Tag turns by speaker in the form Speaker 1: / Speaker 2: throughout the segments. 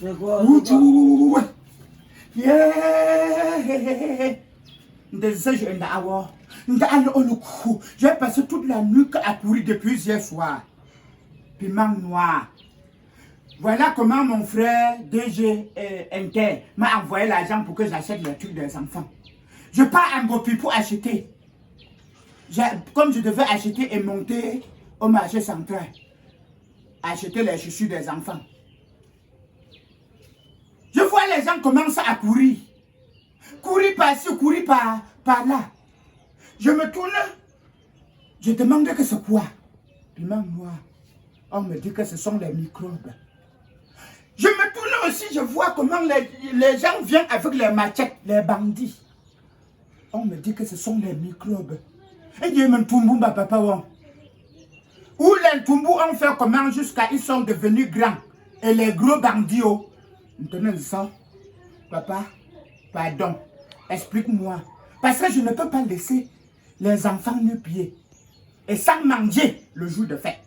Speaker 1: C'est quoi?
Speaker 2: J'ai passé toute la nuit à courir depuis hier soir. Piment noir. Voilà comment mon frère DG Inter m'a envoyé l'argent pour que j'achète les trucs des enfants. Je pars à Ngopi pour acheter. Comme je devais acheter et monter au marché central, acheter les chaussures des enfants. Je vois les gens commencer à courir. Courir par-ci, courir par là. Je me tourne. Je demande que c'est quoi? Piment noir. On me dit que ce sont les microbes. Je me tourne aussi, je vois comment les gens viennent avec les machettes, les bandits. On me dit que ce sont les microbes. Et je me tourne, papa. Où les Tumbou ont fait comment jusqu'à ils sont devenus grands. Et les gros bandits, maintenant ça, papa, pardon, explique-moi. Parce que je ne peux pas laisser les enfants nu-pieds et sans manger le jour de fête.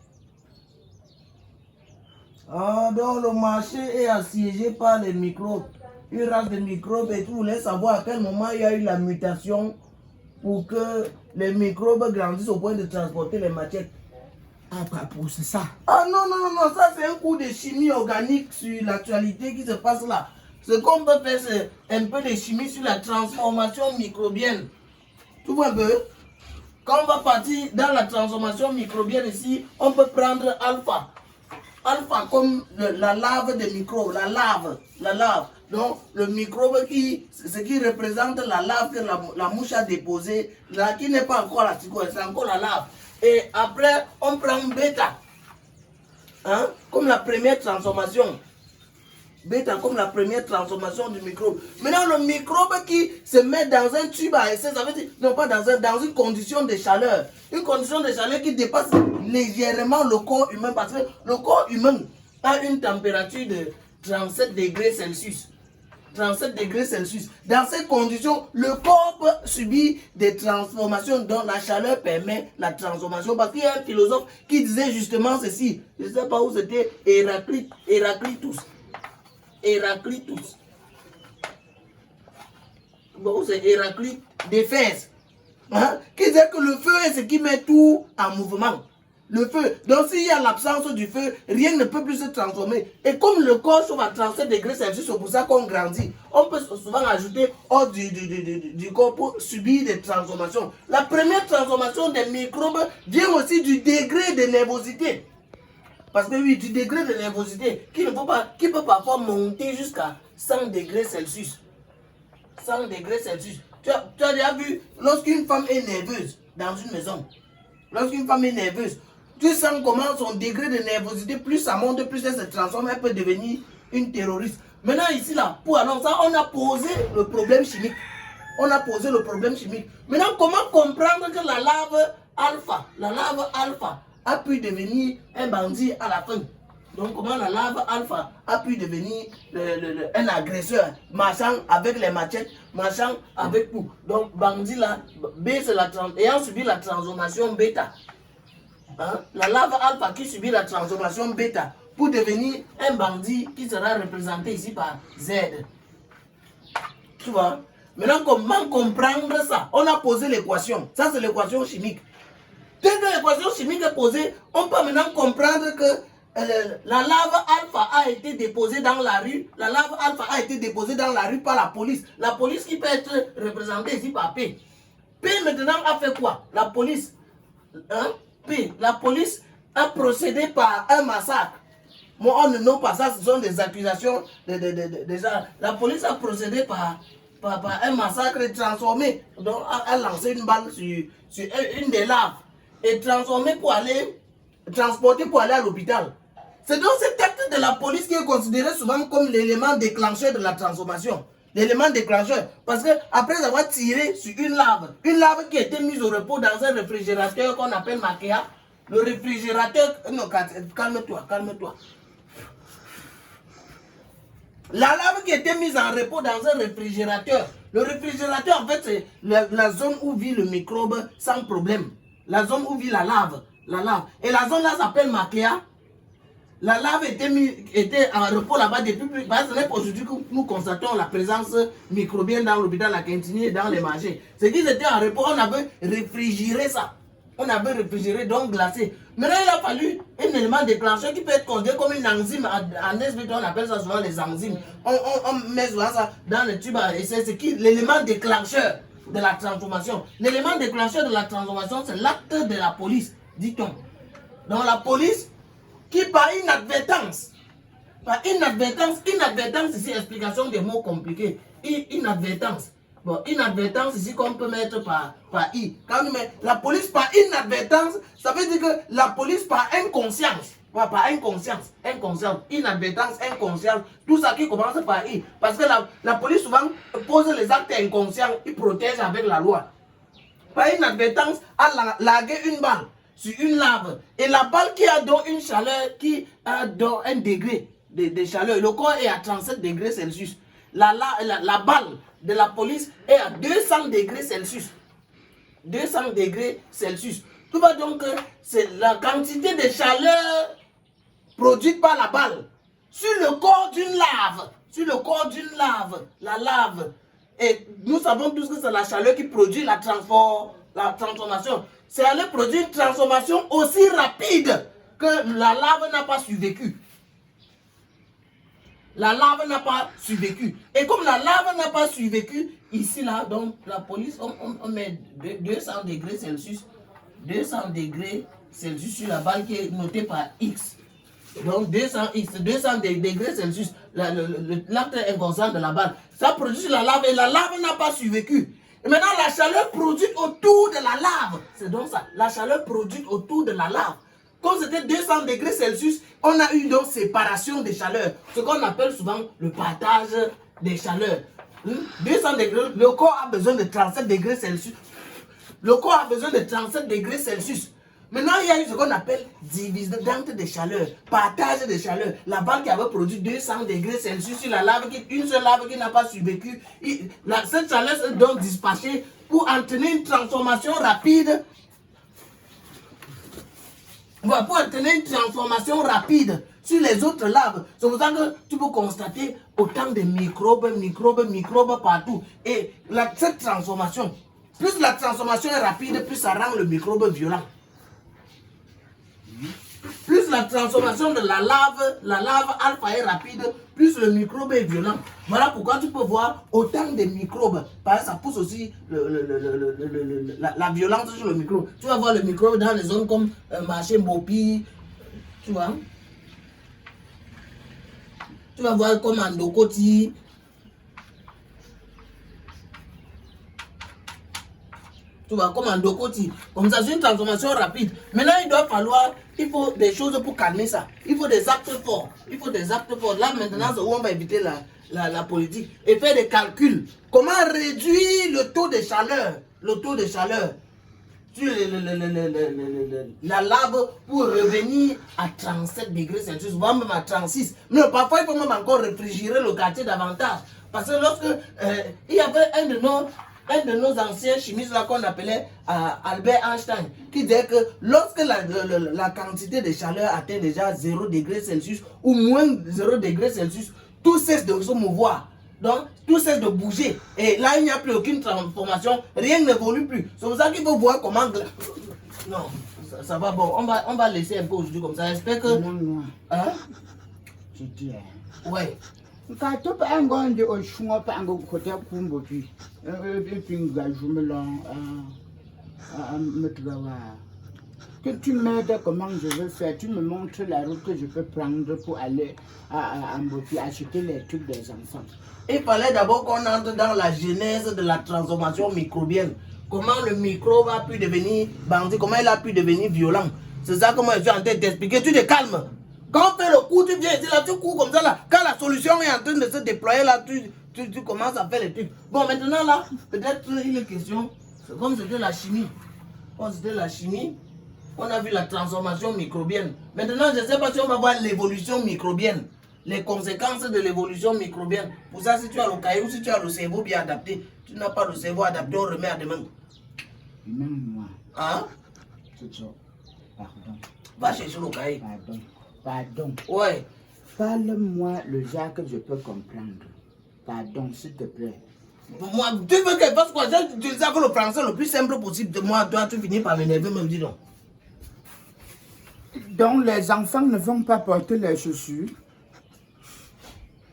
Speaker 1: Ah, donc le marché est assiégé par les microbes. Une race de microbes et tout. Vous voulez savoir à quel moment il y a eu la mutation pour que les microbes grandissent au point de transporter les machettes.
Speaker 2: Ah, papa, c'est ça.
Speaker 1: Ah non, non, non, ça c'est un coup de chimie organique sur l'actualité qui se passe là. Ce qu'on peut faire, c'est un peu de chimie sur la transformation microbienne. Tu vois un peu? Quand on va partir dans la transformation microbienne ici, on peut prendre alpha. Alpha comme la larve des microbes, la larve. Donc le microbe ce qui représente la larve que la mouche a déposée, là, qui n'est pas encore la cigogne, c'est encore la larve. Et après, on prend bêta, hein, comme la première transformation. Bêta comme la première transformation du microbe. Maintenant, le microbe qui se met dans un tube à essai, ça veut dire, non pas dans une condition de chaleur. Une condition de chaleur qui dépasse légèrement le corps humain. Parce que le corps humain a une température de 37 degrés Celsius. 37 degrés Celsius. Dans ces conditions, le corps peut subir des transformations dont la chaleur permet la transformation. Parce qu'il y a un philosophe qui disait justement ceci. Je ne sais pas où c'était, Héraclitus. Bon, c'est Héraclite d'Éphèse. Hein? Qui disait que le feu est ce qui met tout en mouvement. Le feu. Donc s'il y a l'absence du feu, rien ne peut plus se transformer. Et comme le corps chauffe à 37 degrés Celsius, c'est pour ça qu'on grandit. On peut souvent ajouter hors du corps pour subir des transformations. La première transformation des microbes vient aussi du degré de nervosité. Parce que oui, du degré de nervosité qui peut parfois monter jusqu'à 100 degrés Celsius. 100 degrés Celsius. Tu as déjà vu, lorsqu'une femme est nerveuse dans une maison, lorsqu'une femme est nerveuse, tu sens comment son degré de nervosité, plus ça monte, plus elle se transforme, elle peut devenir une terroriste. Maintenant ici, là, pour annoncer ça, on a posé le problème chimique. Maintenant, comment comprendre que la larve alpha a pu devenir un bandit à la fin? Donc comment la larve alpha a pu devenir un agresseur, marchant avec les machettes, marchant avec tout. Donc bandit là, ayant subi la transformation bêta. Hein? La larve alpha qui subit la transformation bêta pour devenir un bandit qui sera représenté ici par Z. Tu vois? Maintenant, comment comprendre ça? On a posé l'équation. Ça, c'est l'équation chimique. Dès que l'équation chimique est posée, on peut maintenant comprendre que la larve alpha a été déposée dans la rue. La larve alpha a été déposée dans la rue par la police. La police qui peut être représentée ici par P. P maintenant a fait quoi? La police. Hein? P. La police a procédé par un massacre. Moi, on ne nomme pas ça, ce sont des accusations de gens. La police a procédé par un massacre transformé. Donc, a lancé une balle sur une des larves. Et transporté pour aller à l'hôpital. C'est donc cet acte de la police qui est considéré souvent comme l'élément déclencheur de la transformation. L'élément déclencheur. Parce que après avoir tiré sur une larve qui a été mise au repos dans un réfrigérateur qu'on appelle Makea, le réfrigérateur... Non, calme-toi. La larve qui a été mise en repos dans un réfrigérateur. Le réfrigérateur, en fait, c'est la zone où vit le microbe sans problème. La zone où vit la larve. Et la zone là s'appelle Makea. La lave était en repos là-bas depuis. Parce que aujourd'hui que nous constatons la présence microbienne dans l'hôpital, la cantine et dans les marchés. C'est qu'ils étaient en repos, on avait réfrigéré ça. On avait réfrigéré, donc glacé. Maintenant, il a fallu un élément déclencheur qui peut être considéré comme une enzyme. En SBT, on appelle ça souvent les enzymes. On met souvent ça dans le tube et c'est l'élément déclencheur de la transformation. L'élément déclencheur de la transformation, c'est l'acte de la police, dit-on. Donc la police qui par inadvertance ici, explication des mots compliqués, inadvertance. Bon, inadvertance ici qu'on peut mettre par I. Quand on met la police par inadvertance, ça veut dire que la police par inconscience. Par inconscience, inadvertance, inconscience, tout ça qui commence par I. Parce que la police souvent pose les actes inconscients, ils protègent avec la loi. Par inadvertance, a largué une balle sur une lave. Et la balle qui a donc une chaleur, qui a donc un degré de chaleur. Le corps est à 37 degrés Celsius. La balle de la police est à 200 degrés Celsius. 200 degrés Celsius. Tout va donc, c'est la quantité de chaleur produite par la balle sur le corps d'une lave. Sur le corps d'une lave. La lave. Et nous savons tous que c'est la chaleur qui produit la transformation. C'est aller produire une transformation aussi rapide que la lave n'a pas survécu. La lave n'a pas survécu. Et comme la lave n'a pas survécu, ici, là, donc, la police, on met 200 degrés Celsius. 200 degrés Celsius sur la balle qui est notée par X. Donc, 200 degrés Celsius, l'acte inconscient de la balle. Ça produit sur la lave et la lave n'a pas survécu. Et maintenant, la chaleur produite autour de la lave. C'est donc ça. La chaleur produite autour de la lave. Comme c'était 200 degrés Celsius, on a eu donc séparation des chaleurs. Ce qu'on appelle souvent le partage des chaleurs. 200 degrés, le corps a besoin de 37 degrés Celsius. Le corps a besoin de 37 degrés Celsius. Maintenant, il y a eu ce qu'on appelle division des chaleurs, partage des chaleurs. La balle qui avait produit 200 degrés Celsius sur la lave, une seule lave qui n'a pas survécu, cette chaleur est donc dispatchée pour entraîner une transformation rapide. Pour entraîner une transformation rapide sur les autres laves. C'est pour ça que tu peux constater autant de microbes partout. Et cette transformation, plus la transformation est rapide, plus ça rend le microbe violent. Plus la transformation de la lave alpha est rapide, plus le microbe est violent. Voilà pourquoi tu peux voir autant de microbes. Parce que ça pousse aussi la violence sur le microbe. Tu vas voir le microbe dans les zones comme marché Mopi, tu vois. Tu vas voir comme Andokoti. Tu vois, comme en Dokoti. Comme ça, c'est une transformation rapide. Maintenant, il faut des choses pour calmer ça. Il faut des actes forts. Là, maintenant, c'est où on va éviter la politique. Et faire des calculs. Comment réduire le taux de chaleur sur la lave pour revenir à 37 degrés Celsius, voire même à 36. Mais parfois, il faut même encore réfrigérer le quartier davantage. Parce que lorsque il y avait un de nos anciens chimistes là qu'on appelait Albert Einstein, qui disait que lorsque la quantité de chaleur atteint déjà 0 degré Celsius ou moins 0 degré Celsius, tout cesse de se mouvoir. Donc, tout cesse de bouger. Et là, il n'y a plus aucune transformation. Rien n'évolue plus. C'est pour ça qu'il faut voir comment... Non, ça va bon. On va laisser un peu aujourd'hui comme ça. J'espère que...
Speaker 2: Non.
Speaker 1: Hein?
Speaker 2: Je dis.
Speaker 1: Ouais.
Speaker 2: Quand tu peux un de au chouan, pas un côté kumbo, puis un gajumela à Metgawa. Que tu m'aides comment je veux faire, tu me montres la route que je peux prendre pour aller à Mbopi acheter les trucs des enfants.
Speaker 1: Il fallait d'abord qu'on entre dans la genèse de la transformation microbienne. Comment le microbe a pu devenir bandit, comment il a pu devenir violent. C'est ça que moi je suis en train d'expliquer. Tu te calmes. Quand on fait le coup, tu viens ici, là, tu cours comme ça, là. Quand la solution est en train de se déployer, là, tu commences à faire les trucs. Bon, maintenant, là, peut-être il est question, c'est comme c'était la chimie. Quand c'était la chimie, on a vu la transformation microbienne. Maintenant, je ne sais pas si on va voir l'évolution microbienne. Les conséquences de l'évolution microbienne. Pour ça, si tu as le caillou, si tu as le cerveau bien adapté, tu n'as pas le cerveau adapté, on remet à demain.
Speaker 2: Même moi.
Speaker 1: Hein?
Speaker 2: C'est ça. Pardon.
Speaker 1: Va chercher le caillou.
Speaker 2: Pardon. Pardon.
Speaker 1: Ouais.
Speaker 2: Parle-moi le genre que je peux comprendre. Pardon, s'il te plaît.
Speaker 1: Moi, tu veux que parce que j'ai utilisé le français le plus simple possible de moi, toi, tu finis par m'énerver, même dis donc.
Speaker 2: Donc les enfants ne vont pas porter les chaussures.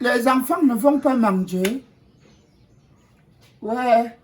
Speaker 2: Les enfants ne vont pas manger. Ouais.